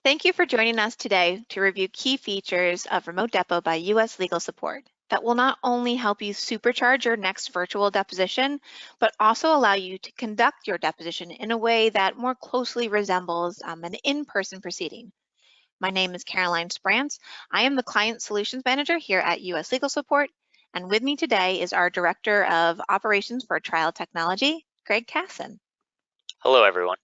Thank you for joining us today to review key features of Remote Depo by U.S. Legal Support that will not only help you supercharge your next virtual deposition, but also allow you to conduct your deposition in a way that more closely resembles an in-person proceeding. My name is Caroline Sprance. I am the Client Solutions Manager here at U.S. Legal Support, and with me today is our Director of Operations for Trial Technology, Greg Casson. Hello, everyone.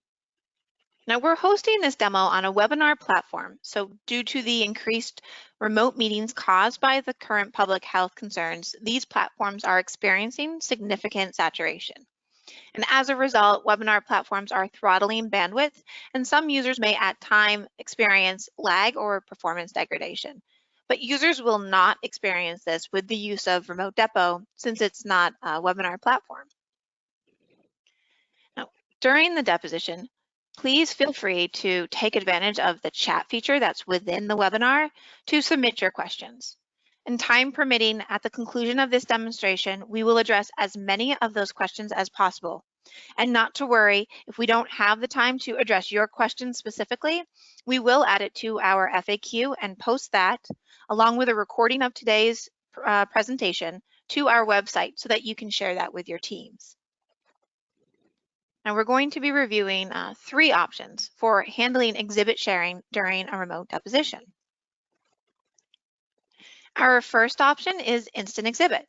Now, we're hosting this demo on a webinar platform, so due to the increased remote meetings caused by the current public health concerns, these platforms are experiencing significant saturation. And as a result, webinar platforms are throttling bandwidth, and some users may at times experience lag or performance degradation. But users will not experience this with the use of Remote Depo since it's not a webinar platform. Now, during the deposition, please feel free to take advantage of the chat feature that's within the webinar to submit your questions. And time permitting, at the conclusion of this demonstration, we will address as many of those questions as possible. And not to worry, if we don't have the time to address your question specifically, we will add it to our FAQ and post that, along with a recording of today's presentation, to our website so that you can share that with your teams. Now we're going to be reviewing 3 options for handling exhibit sharing during a remote deposition. Our first option is Instant Exhibit.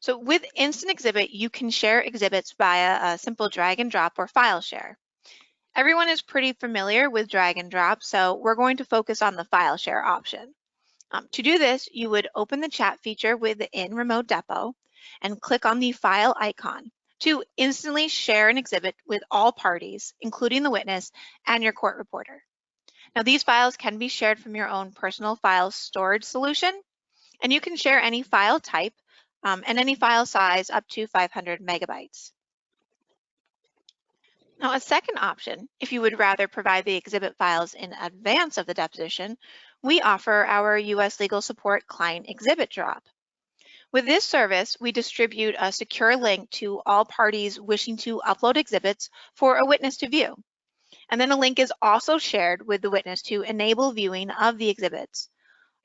So with Instant Exhibit, you can share exhibits via a simple drag and drop or file share. Everyone is pretty familiar with drag and drop, so we're going to focus on the file share option. To do this, you would open the chat feature within Remote Depo and click on the file icon to instantly share an exhibit with all parties, including the witness and your court reporter. Now, these files can be shared from your own personal file storage solution, and you can share any file type and any file size up to 500 megabytes. Now, a second option, if you would rather provide the exhibit files in advance of the deposition, we offer our U.S. Legal Support Client Exhibit Drop. With this service, we distribute a secure link to all parties wishing to upload exhibits for a witness to view. And then a link is also shared with the witness to enable viewing of the exhibits.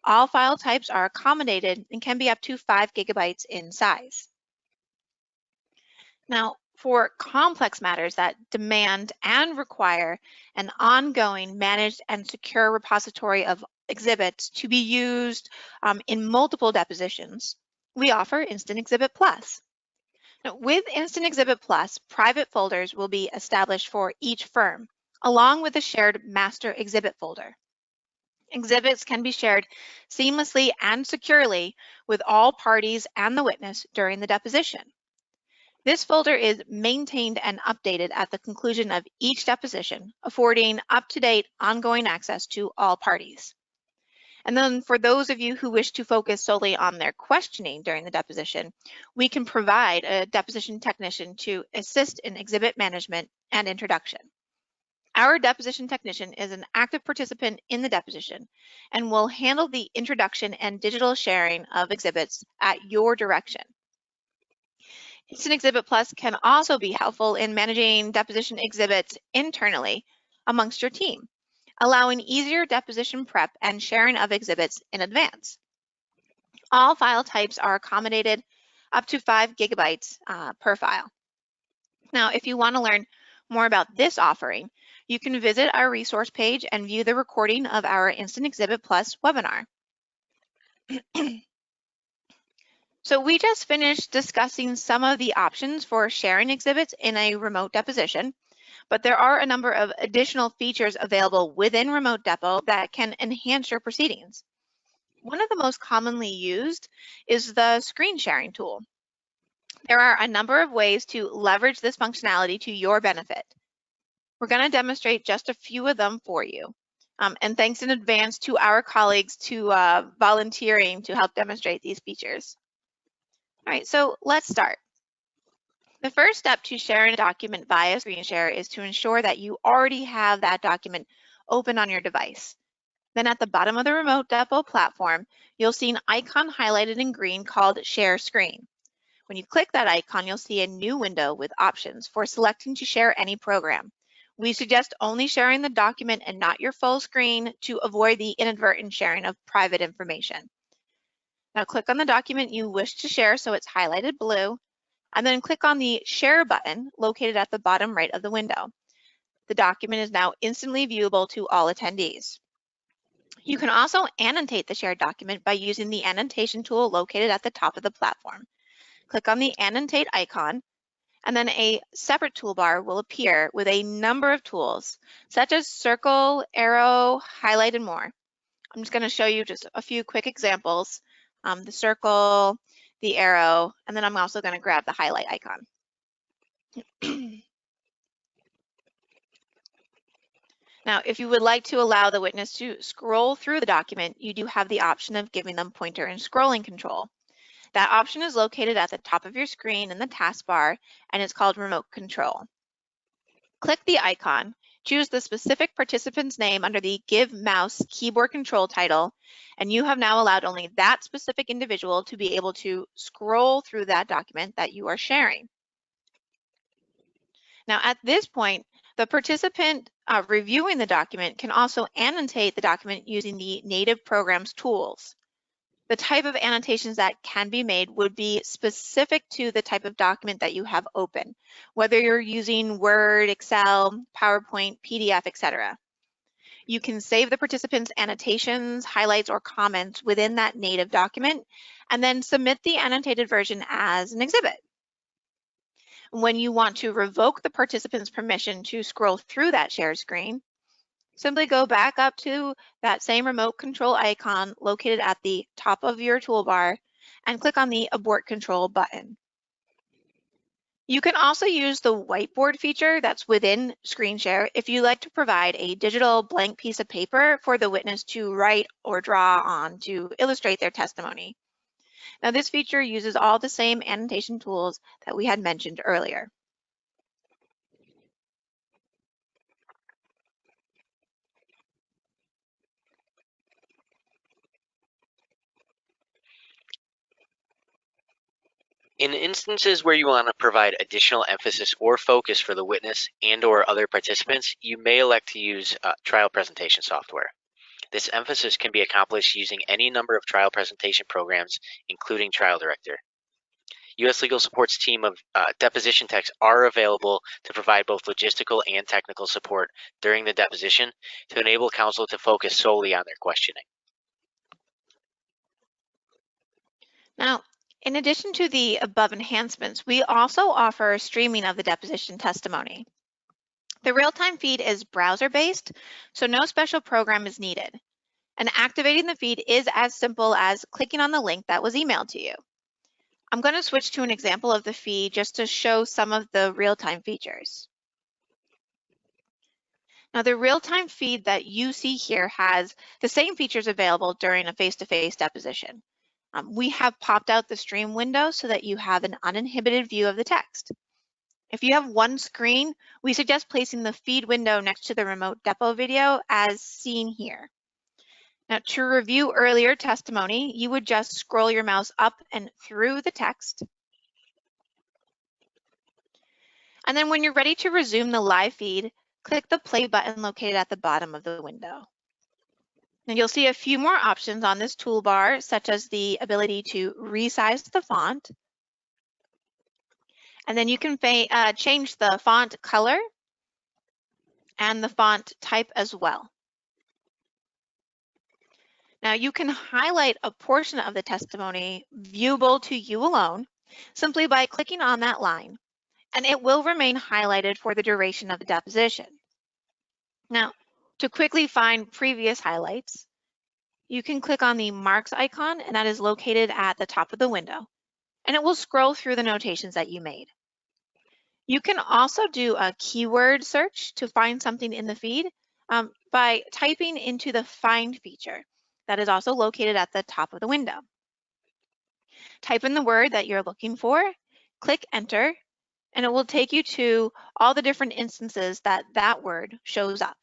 All file types are accommodated and can be up to 5 gigabytes in size. Now, for complex matters that demand and require an ongoing managed and secure repository of exhibits to be used in multiple depositions, we offer Instant Exhibit Plus. Now, with Instant Exhibit Plus, private folders will be established for each firm, along with a shared master exhibit folder. Exhibits can be shared seamlessly and securely with all parties and the witness during the deposition. This folder is maintained and updated at the conclusion of each deposition, affording up-to-date ongoing access to all parties. And then for those of you who wish to focus solely on their questioning during the deposition, we can provide a deposition technician to assist in exhibit management and introduction. Our deposition technician is an active participant in the deposition and will handle the introduction and digital sharing of exhibits at your direction. Instant Exhibit Plus can also be helpful in managing deposition exhibits internally amongst your team, allowing easier deposition prep and sharing of exhibits in advance. All file types are accommodated up to 5 gigabytes per file. Now, if you want to learn more about this offering, you can visit our resource page and view the recording of our Instant Exhibit Plus webinar. So we just finished discussing some of the options for sharing exhibits in a remote deposition, but there are a number of additional features available within Remote Depo that can enhance your proceedings. One of the most commonly used is the screen sharing tool. There are a number of ways to leverage this functionality to your benefit. We're going to demonstrate just a few of them for you. And thanks in advance to our colleagues to volunteering to help demonstrate these features. All right, so let's start. The first step to sharing a document via screen share is to ensure that you already have that document open on your device. Then at the bottom of the Remote Depo platform, you'll see an icon highlighted in green called Share Screen. When you click that icon, you'll see a new window with options for selecting to share any program. We suggest only sharing the document and not your full screen to avoid the inadvertent sharing of private information. Now click on the document you wish to share so it's highlighted blue, and then click on the Share button located at the bottom right of the window. The document is now instantly viewable to all attendees. You can also annotate the shared document by using the annotation tool located at the top of the platform. Click on the Annotate icon, and then a separate toolbar will appear with a number of tools, such as circle, arrow, highlight, and more. I'm just going to show you just a few quick examples. The circle, the arrow, and then I'm also going to grab the highlight icon. Now, if you would like to allow the witness to scroll through the document, you do have the option of giving them pointer and scrolling control. That option is located at the top of your screen in the taskbar, and it's called Remote Control. Click the icon, choose the specific participant's name under the Give Mouse Keyboard Control title, and you have now allowed only that specific individual to be able to scroll through that document that you are sharing. Now, at this point, the participant reviewing the document can also annotate the document using the native programs tools. The type of annotations that can be made would be specific to the type of document that you have open, whether you're using Word, Excel, PowerPoint, PDF, etc. You can save the participant's annotations, highlights, or comments within that native document, and then submit the annotated version as an exhibit. When you want to revoke the participant's permission to scroll through that share screen, simply go back up to that same remote control icon located at the top of your toolbar and click on the Abort Control button. You can also use the whiteboard feature that's within ScreenShare if you like to provide a digital blank piece of paper for the witness to write or draw on to illustrate their testimony. Now, this feature uses all the same annotation tools that we had mentioned earlier. In instances where you want to provide additional emphasis or focus for the witness and/or other participants, you may elect to use trial presentation software. This emphasis can be accomplished using any number of trial presentation programs, including Trial Director. U.S. Legal Support's team of deposition techs are available to provide both logistical and technical support during the deposition to enable counsel to focus solely on their questioning. Now, in addition to the above enhancements, we also offer streaming of the deposition testimony. The real-time feed is browser-based, so no special program is needed. And activating the feed is as simple as clicking on the link that was emailed to you. I'm going to switch to an example of the feed just to show some of the real-time features. Now, the real-time feed that you see here has the same features available during a face-to-face deposition. We have popped out the stream window so that you have an uninhibited view of the text. If you have one screen, we suggest placing the feed window next to the remote depo video as seen here. Now, to review earlier testimony, you would just scroll your mouse up and through the text. And then when you're ready to resume the live feed, click the play button located at the bottom of the window. Now you'll see a few more options on this toolbar, such as the ability to resize the font. And then you can change the font color and the font type as well. Now you can highlight a portion of the testimony viewable to you alone simply by clicking on that line, and it will remain highlighted for the duration of the deposition. Now, to quickly find previous highlights, you can click on the marks icon, and that is located at the top of the window, and it will scroll through the notations that you made. You can also do a keyword search to find something in the feed by typing into the Find feature that is also located at the top of the window. Type in the word that you're looking for, click Enter, and it will take you to all the different instances that that word shows up.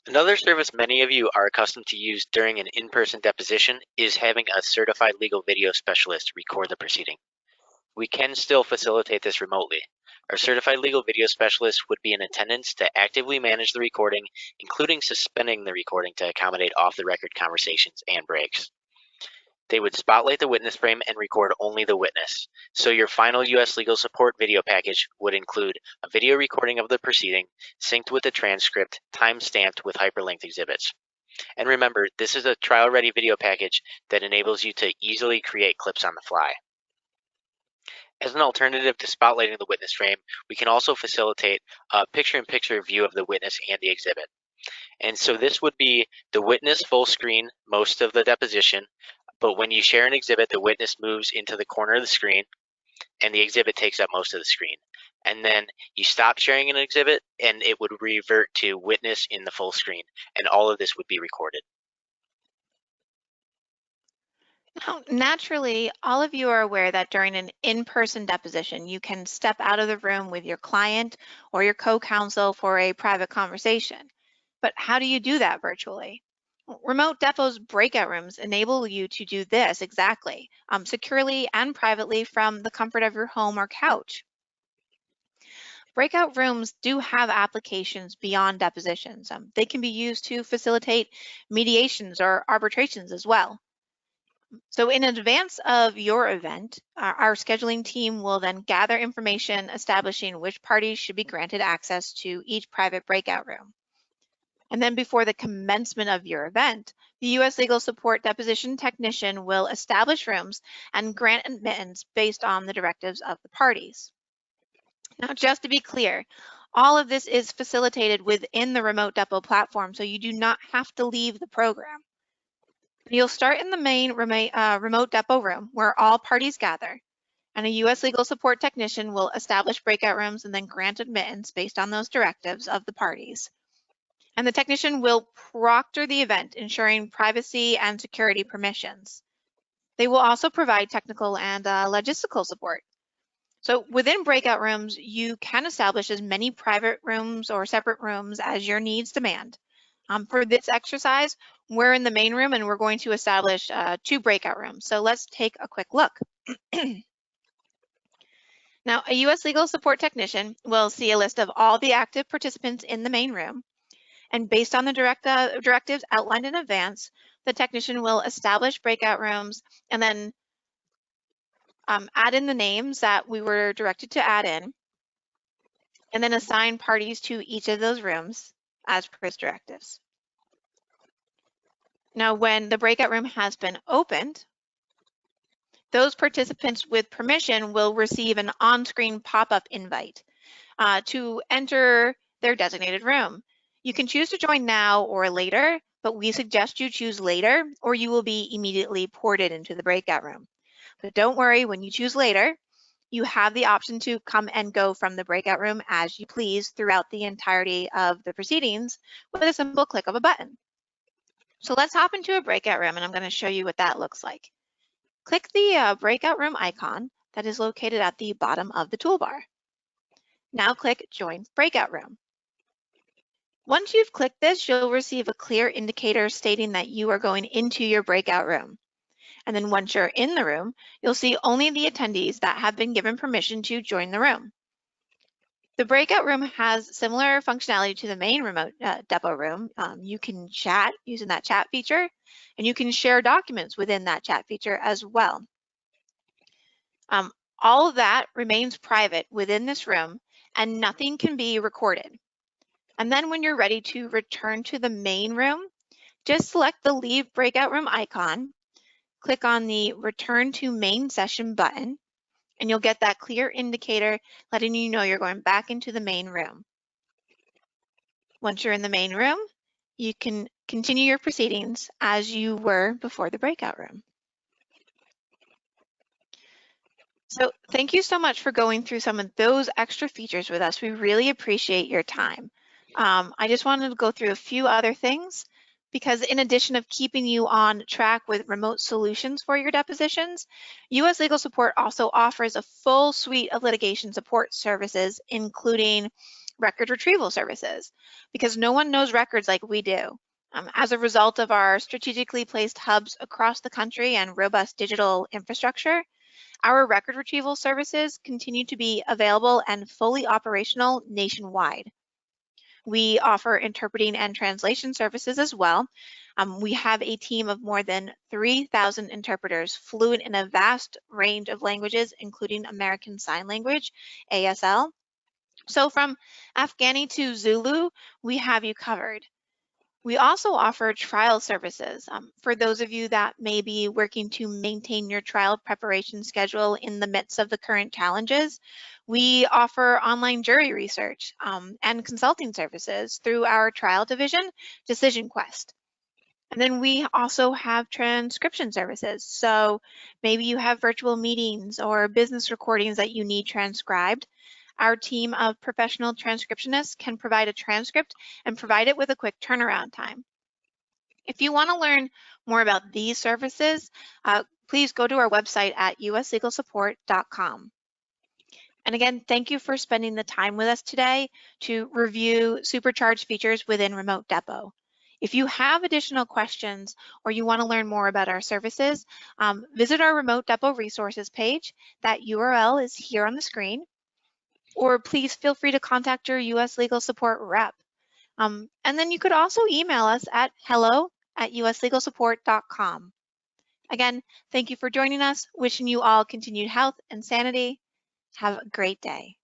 Another service many of you are accustomed to use during an in-person deposition is having a certified legal video specialist record the proceeding. We can still facilitate this remotely. Our certified legal video specialist would be in attendance to actively manage the recording, including suspending the recording to accommodate off-the-record conversations and breaks. They would spotlight the witness frame and record only the witness. So your final U.S. legal support video package would include a video recording of the proceeding, synced with the transcript, time-stamped with hyperlinked exhibits. And remember, this is a trial-ready video package that enables you to easily create clips on the fly. As an alternative to spotlighting the witness frame, we can also facilitate a picture-in-picture view of the witness and the exhibit. And so this would be the witness full screen most of the deposition, but when you share an exhibit, the witness moves into the corner of the screen and the exhibit takes up most of the screen. And then you stop sharing an exhibit and it would revert to witness in the full screen, and all of this would be recorded. Now, naturally, all of you are aware that during an in-person deposition, you can step out of the room with your client or your co-counsel for a private conversation. But how do you do that virtually? Remote Depo's breakout rooms enable you to do this exactly, securely and privately from the comfort of your home or couch. Breakout rooms do have applications beyond depositions. They can be used to facilitate mediations or arbitrations as well. So in advance of your event, our scheduling team will then gather information establishing which parties should be granted access to each private breakout room. And then before the commencement of your event, the U.S. Legal Support Deposition Technician will establish rooms and grant admittance based on the directives of the parties. Now, just to be clear, all of this is facilitated within the Remote Depo platform, so you do not have to leave the program. You'll start in the main Remote Depo room where all parties gather, and a U.S. Legal Support Technician will establish breakout rooms and then grant admittance based on those directives of the parties. And the technician will proctor the event, ensuring privacy and security permissions. They will also provide technical and logistical support. So within breakout rooms, you can establish as many private rooms or separate rooms as your needs demand. For this exercise, we're in the main room and we're going to establish 2 breakout rooms. So let's take a quick look. Now, a U.S. Legal Support Technician will see a list of all the active participants in the main room. And based on the directives outlined in advance, the technician will establish breakout rooms and then add in the names that we were directed to add in, and then assign parties to each of those rooms as per his directives. Now, when the breakout room has been opened, those participants with permission will receive an on-screen pop-up invite to enter their designated room. You can choose to join now or later, but we suggest you choose later or you will be immediately ported into the breakout room. But don't worry, when you choose later, you have the option to come and go from the breakout room as you please throughout the entirety of the proceedings with a simple click of a button. So let's hop into a breakout room and I'm going to show you what that looks like. Click the breakout room icon that is located at the bottom of the toolbar. Now click Join Breakout Room. Once you've clicked this, you'll receive a clear indicator stating that you are going into your breakout room. And then once you're in the room, you'll see only the attendees that have been given permission to join the room. The breakout room has similar functionality to the main Remote Depo room. You can chat using that chat feature, and you can share documents within that chat feature as well. All of that remains private within this room, and nothing can be recorded. And then when you're ready to return to the main room, just select the Leave Breakout Room icon, click on the Return to Main Session button, and you'll get that clear indicator letting you know you're going back into the main room. Once you're in the main room, you can continue your proceedings as you were before the breakout room. So thank you so much for going through some of those extra features with us. We really appreciate your time. I just wanted to go through a few other things because in addition of keeping you on track with remote solutions for your depositions, U.S. Legal Support also offers a full suite of litigation support services, including record retrieval services, because no one knows records like we do. As a result of our strategically placed hubs across the country and robust digital infrastructure, our record retrieval services continue to be available and fully operational nationwide. We offer interpreting and translation services as well. We have a team of more than 3,000 interpreters fluent in a vast range of languages, including American Sign Language, ASL. So from Afghani to Zulu, we have you covered. We also offer trial services. For those of you that may be working to maintain your trial preparation schedule in the midst of the current challenges, we offer online jury research and consulting services through our trial division, Decision Quest. And then we also have transcription services. So maybe you have virtual meetings or business recordings that you need transcribed. Our team of professional transcriptionists can provide a transcript and provide it with a quick turnaround time. If you want to learn more about these services, please go to our website at uslegalsupport.com. And again, thank you for spending the time with us today to review Supercharge features within Remote Depot. If you have additional questions or you want to learn more about our services, visit our Remote Depot resources page. That URL is here on the screen. Or please feel free to contact your US Legal Support rep. And then you could also email us at hello@uslegalsupport.com. Again, thank you for joining us. Wishing you all continued health and sanity. Have a great day.